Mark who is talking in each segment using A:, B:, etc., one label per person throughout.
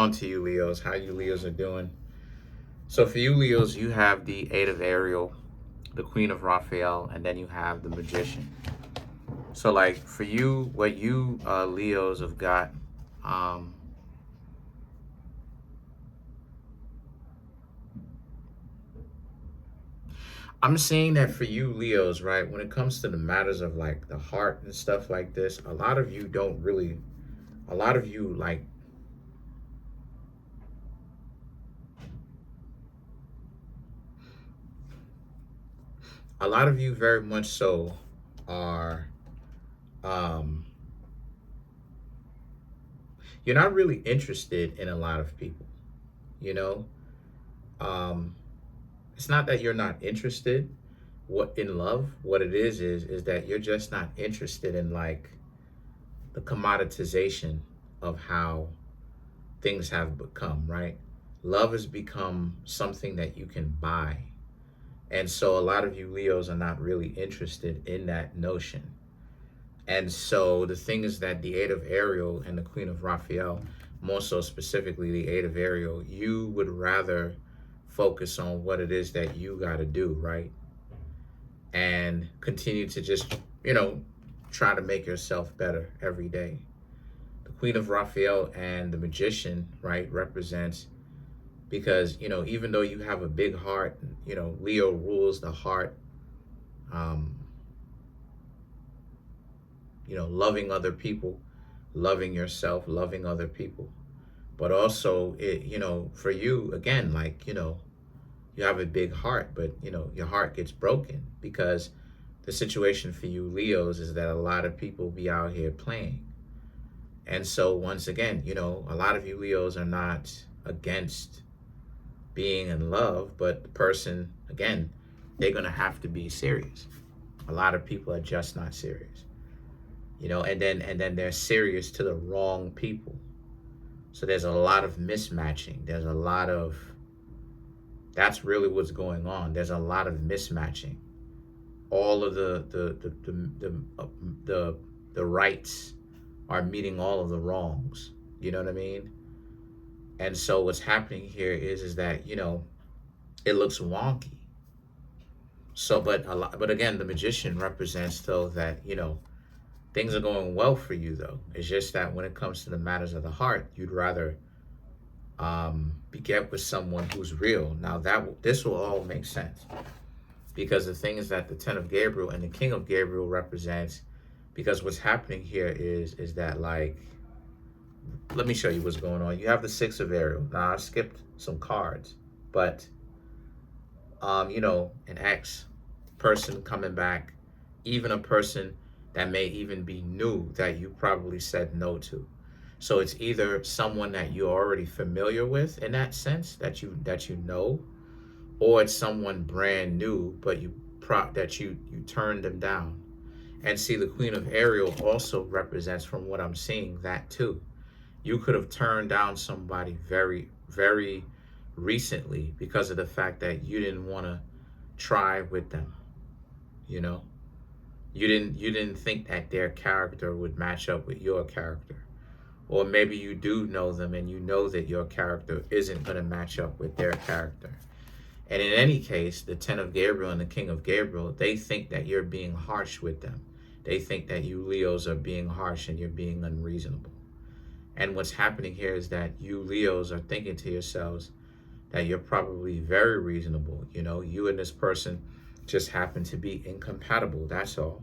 A: on to you, Leos. How you Leos are doing? So for you, Leos, you have the Eight of Ariel, the Queen of Raphael, and then you have the Magician. So like for you, what you Leos have got, um, I'm seeing that for you, Leos, right? When it comes to the matters of like the heart and stuff like this, a lot of you don't really, a lot of you like, a lot of you very much so are, um, you're not really interested in a lot of people, you know? Um, it's not that you're not interested what in love. What it is that you're just not interested in like the commoditization of how things have become, right? Love has become something that you can buy. And so a lot of you Leos are not really interested in that notion. And so the thing is that the Eight of Ariel and the Queen of Raphael, more so specifically the Eight of Ariel, you would rather focus on what it is that you got to do, right? And continue to just, try to make yourself better every day. The Queen of Raphael and the Magician, right, represents because, even though you have a big heart, Leo rules the heart, um, loving other people, loving yourself, loving other people. But also, for you, again, like, you have a big heart, but, your heart gets broken because the situation for you, Leos, is that a lot of people be out here playing. And so, once again, a lot of you Leos are not against being in love, but the person, again, they're going to have to be serious. A lot of people are just not serious. And then they're serious to the wrong people. So there's a lot of mismatching. There's a lot of that's really what's going on. There's a lot of mismatching. All of the rights are meeting all of the wrongs. You know what I mean? And so what's happening here is that it looks wonky. So, but again, the Magician represents though that things are going well for you, though. It's just that when it comes to the matters of the heart, you'd rather get with someone who's real. Now, this will all make sense because the thing is that the Ten of Gabriel and the King of Gabriel represents, because what's happening here is that, like, let me show you what's going on. You have the Six of Ariel. Now, I skipped some cards, but, an ex person coming back, even a person that may even be new that you probably said no to. So it's either someone that you're already familiar with in that sense that you know, or it's someone brand new but you turned them down. And see, the Queen of Ariel also represents, from what I'm seeing, that too. You could have turned down somebody very, very recently because of the fact that you didn't want to try with them, you know? You didn't think that their character would match up with your character. Or maybe you do know them and you know that your character isn't going to match up with their character. And in any case, the Ten of Gabriel and the King of Gabriel, they think that you're being harsh with them. They think that you Leos are being harsh and you're being unreasonable. And what's happening here is that you Leos are thinking to yourselves that you're probably very reasonable. You and this person just happen to be incompatible. That's all.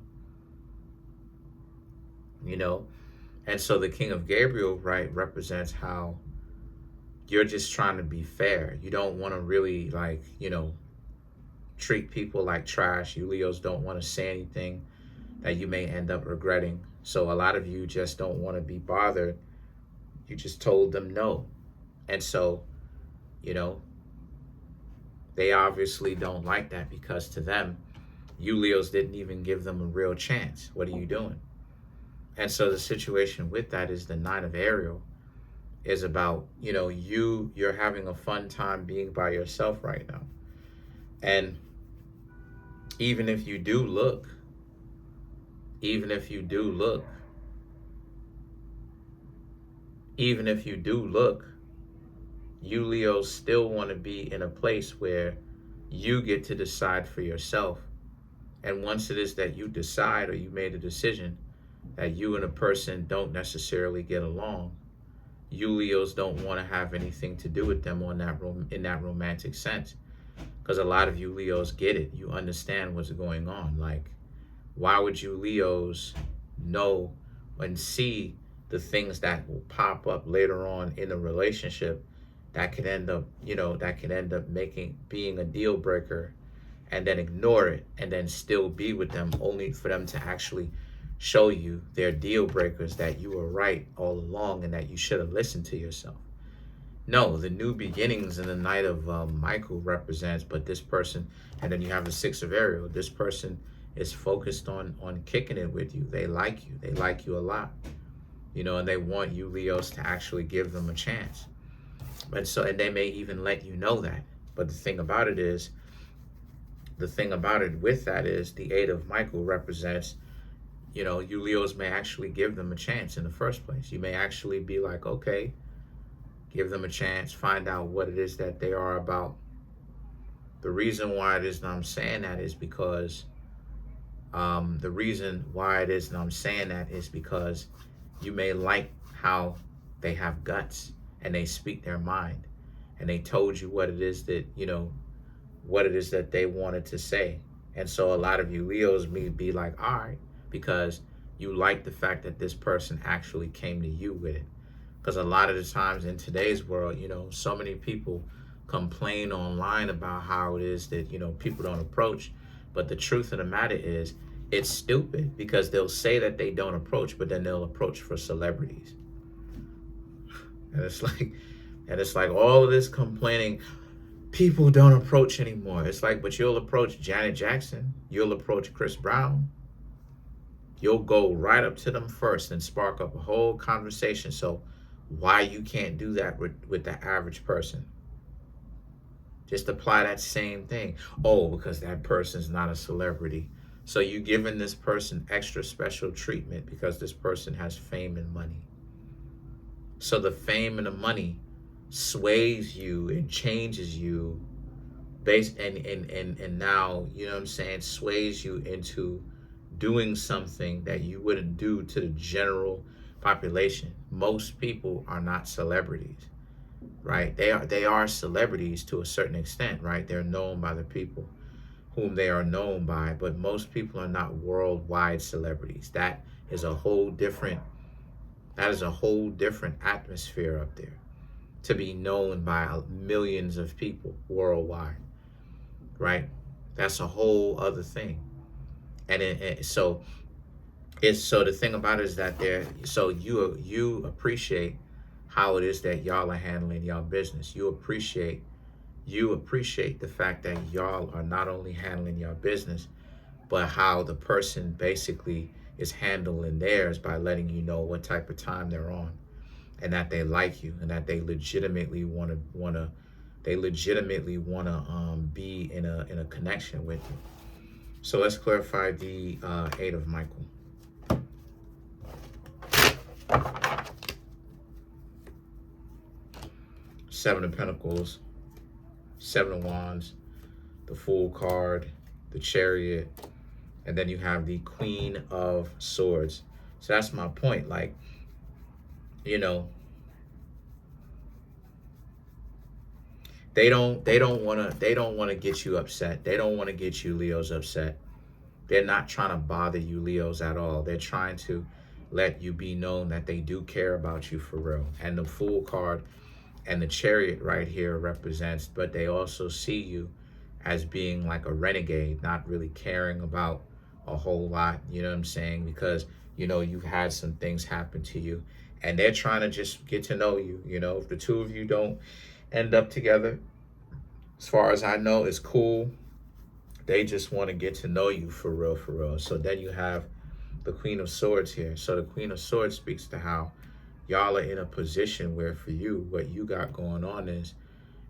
A: And so the King of Gabriel, right, represents how you're just trying to be fair. You don't want to really, like, treat people like trash. You Leos don't want to say anything that you may end up regretting. So a lot of you just don't want to be bothered. You just told them no. And so, they obviously don't like that because to them, you Leos didn't even give them a real chance. What are you doing? And so the situation with that is the Nine of Ariel is about, you're having a fun time being by yourself right now. And even if you do look, even if you do look you Leos still want to be in a place where you get to decide for yourself. And once it is that you decide, or you made a decision that you and a person don't necessarily get along, you Leos don't want to have anything to do with them on that in that romantic sense. Because a lot of you Leos get it. You understand what's going on. Like, why would you Leos know and see the things that will pop up later on in a relationship that could end up, that could end up being a deal breaker, and then ignore it and then still be with them, only for them to actually show you their deal breakers, that you were right all along and that you should have listened to yourself? No, the new beginnings in the Knight of Michael represents, but this person, and then you have the Six of Ariel. This person is focused on kicking it with you. They like you. They like you a lot, and they want you Leos to actually give them a chance. And they may even let you know that. But the thing about it with that is the Eight of Michael represents, you Leos may actually give them a chance in the first place. You may actually be like, okay, give them a chance, find out what it is that they are about. The reason why it is that I'm saying that is because you may like how they have guts and they speak their mind, and they told you what it is that they wanted to say. And so a lot of you Leos may be like, all right, because you like the fact that this person actually came to you with it. Because a lot of the times in today's world, so many people complain online about how it is that, people don't approach. But the truth of the matter is, it's stupid, because they'll say that they don't approach, but then they'll approach for celebrities. And it's like all of this complaining, people don't approach anymore. It's like, but you'll approach Janet Jackson. You'll approach Chris Brown. You'll go right up to them first and spark up a whole conversation. So why you can't do that with the average person? Just apply that same thing. Oh, because that person's not a celebrity. So you giving this person extra special treatment because this person has fame and money. So the fame and the money sways you and changes you and now, sways you into doing something that you wouldn't do to the general population. Most people are not celebrities, right? They are celebrities to a certain extent, right? They're known by the people whom they are known by, but most people are not worldwide celebrities. That is a whole different atmosphere up there, to be known by millions of people worldwide, right? That's a whole other thing. So the thing about it is that you appreciate how it is that y'all are handling y'all business. You appreciate the fact that y'all are not only handling your business, but how the person basically is handling theirs, by letting you know what type of time they're on, and that they like you, and that they legitimately want to be in a connection with you. So let's clarify the Eight of Michael. Seven of Pentacles, Seven of Wands, the Fool card, the Chariot, and then you have the Queen of Swords. So that's my point. Like, they don't want to get you upset. They don't want to get you Leos upset. They're not trying to bother you Leos at all. They're trying to let you be known that they do care about you for real. And the Fool card and the Chariot right here represents, but they also see you as being like a renegade, not really caring about a whole lot, you know what I'm saying? Because, you've had some things happen to you, and they're trying to just get to know you. If the two of you don't end up together, as far as I know, it's cool. They just want to get to know you for real, for real. So then you have the Queen of Swords here. So the Queen of Swords speaks to how y'all are in a position where, for you, what you got going on is,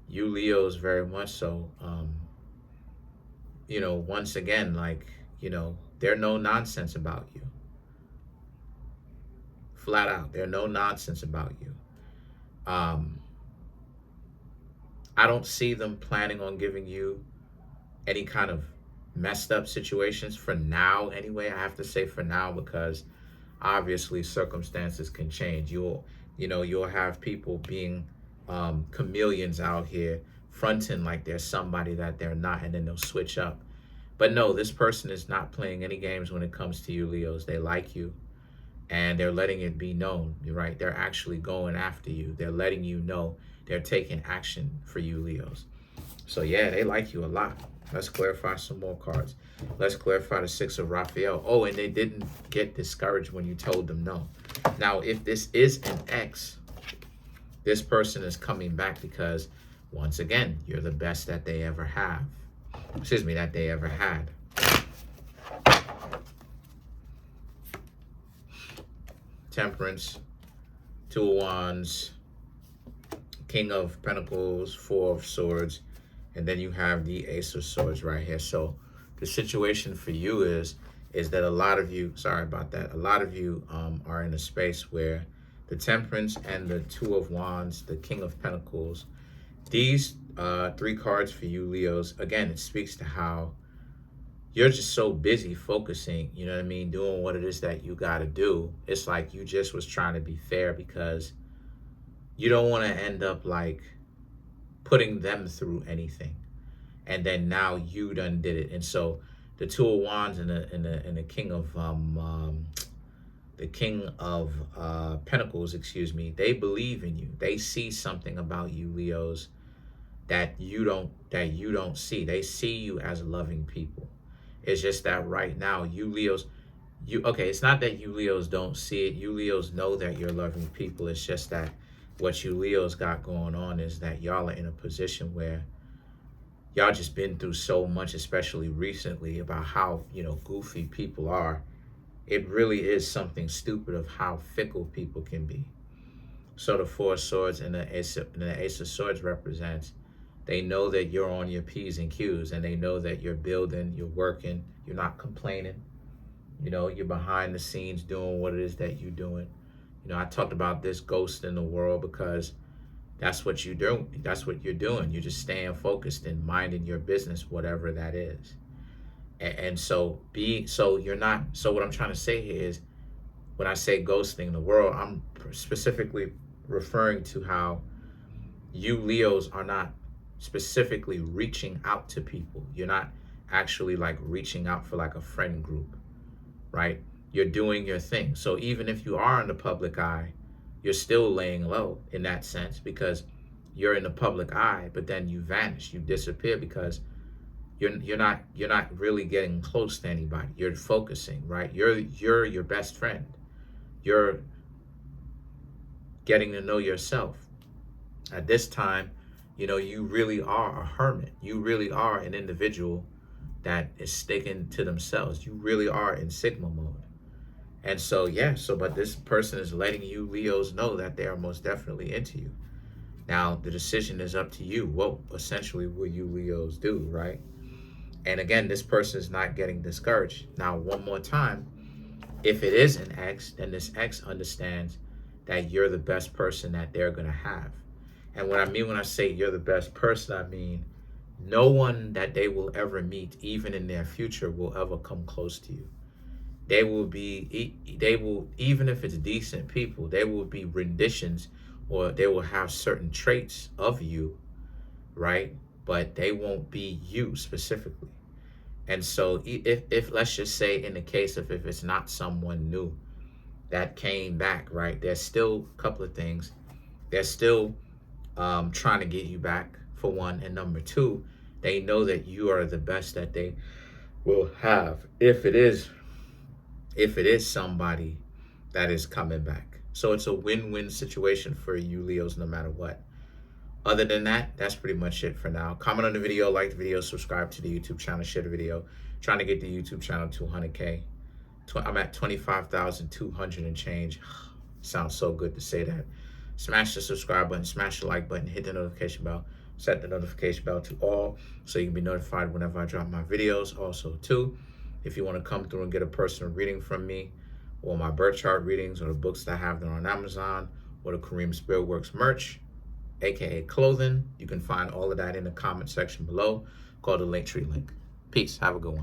A: you Leos very much so, once again, like, they're no nonsense about you. Flat out, they're no nonsense about you. I don't see them planning on giving you any kind of messed up situations for now anyway. I have to say for now, because obviously circumstances can change. You'll have people being chameleons out here, fronting like they're somebody that they're not, and then they'll switch up. But no, this person is not playing any games when it comes to you, Leos. They like you, and they're letting it be known. You're right. They're actually going after you. They're letting you know they're taking action for you, Leos. So yeah, they like you a lot. Let's clarify some more cards. Let's clarify the Six of Raphael. Oh, and they didn't get discouraged when you told them no. Now, if this is an ex, this person is coming back because, once again, you're the best that they ever have. Excuse me, that they ever had. Temperance, Two of Wands, King of Pentacles, Four of Swords, and then you have the Ace of Swords right here. So the situation for you is that a lot of you, sorry about that, a lot of you are in a space where the Temperance and the Two of Wands, the King of Pentacles, these three cards for you, Leos, again, it speaks to how you're just so busy focusing, you know what I mean, doing what it is that you got to do. It's like you just was trying to be fair because you don't want to end up like putting them through anything, and then now you done did it. And so the Two of Wands and the King of Pentacles, excuse me, they believe in you. They see something about you, Leos, that you don't see. They see you as loving people. It's just that right now, you Leos, it's not that you Leos don't see it. You Leos know that you're loving people. It's just that what you Leos got going on is that y'all are in a position where y'all just been through so much, especially recently, about how, goofy people are. It really is something stupid of how fickle people can be. So the Four of Swords and the Ace of Swords represents, they know that you're on your P's and Q's, and they know that you're building, you're working, you're not complaining. You're behind the scenes doing what it is that you're doing. I talked about this ghost in the world because that's what you do. That's what you're doing. You're just staying focused and minding your business, whatever that is. And so what I'm trying to say here is, when I say ghosting the world, I'm specifically referring to how you Leos are not specifically reaching out to people. You're not actually like reaching out for like a friend group, right? You're doing your thing. So even if you are in the public eye, you're still laying low in that sense, because you're in the public eye, but then you vanish, you disappear, because you're not really getting close to anybody. You're focusing, right? You're your best friend. You're getting to know yourself. At this time, you really are a hermit. You really are an individual that is sticking to themselves. You really are in Sigma mode. And so, but this person is letting you Leos know that they are most definitely into you. Now, the decision is up to you. What essentially will you Leos do, right? And again, this person is not getting discouraged. Now, one more time, if it is an ex, then this ex understands that you're the best person that they're going to have. And what I mean when I say you're the best person, I mean no one that they will ever meet, even in their future, will ever come close to you. They will, even if it's decent people, they will be renditions, or they will have certain traits of you, right? But they won't be you specifically. And so if let's just say, in the case of if it's not someone new that came back, right, there's still a couple of things. They're still trying to get you back, for one, and number two, they know that you are the best that they will have if it is somebody that is coming back. So it's a win-win situation for you Leos, no matter what. Other than that, that's pretty much it for now. Comment on the video, like the video, subscribe to the YouTube channel, share the video. Trying to get the YouTube channel to 100K. I'm at 25,200 and change. Sounds so good to say that. Smash the subscribe button, smash the like button, hit the notification bell, set the notification bell to all so you can be notified whenever I drop my videos. Also, too, if you want to come through and get a personal reading from me, or my birth chart readings, or the books that I have that are on Amazon, or the Kareemspiritworks merch, aka clothing. You can find all of that in the comment section below. Go to the Linktree link. Peace. Have a good one.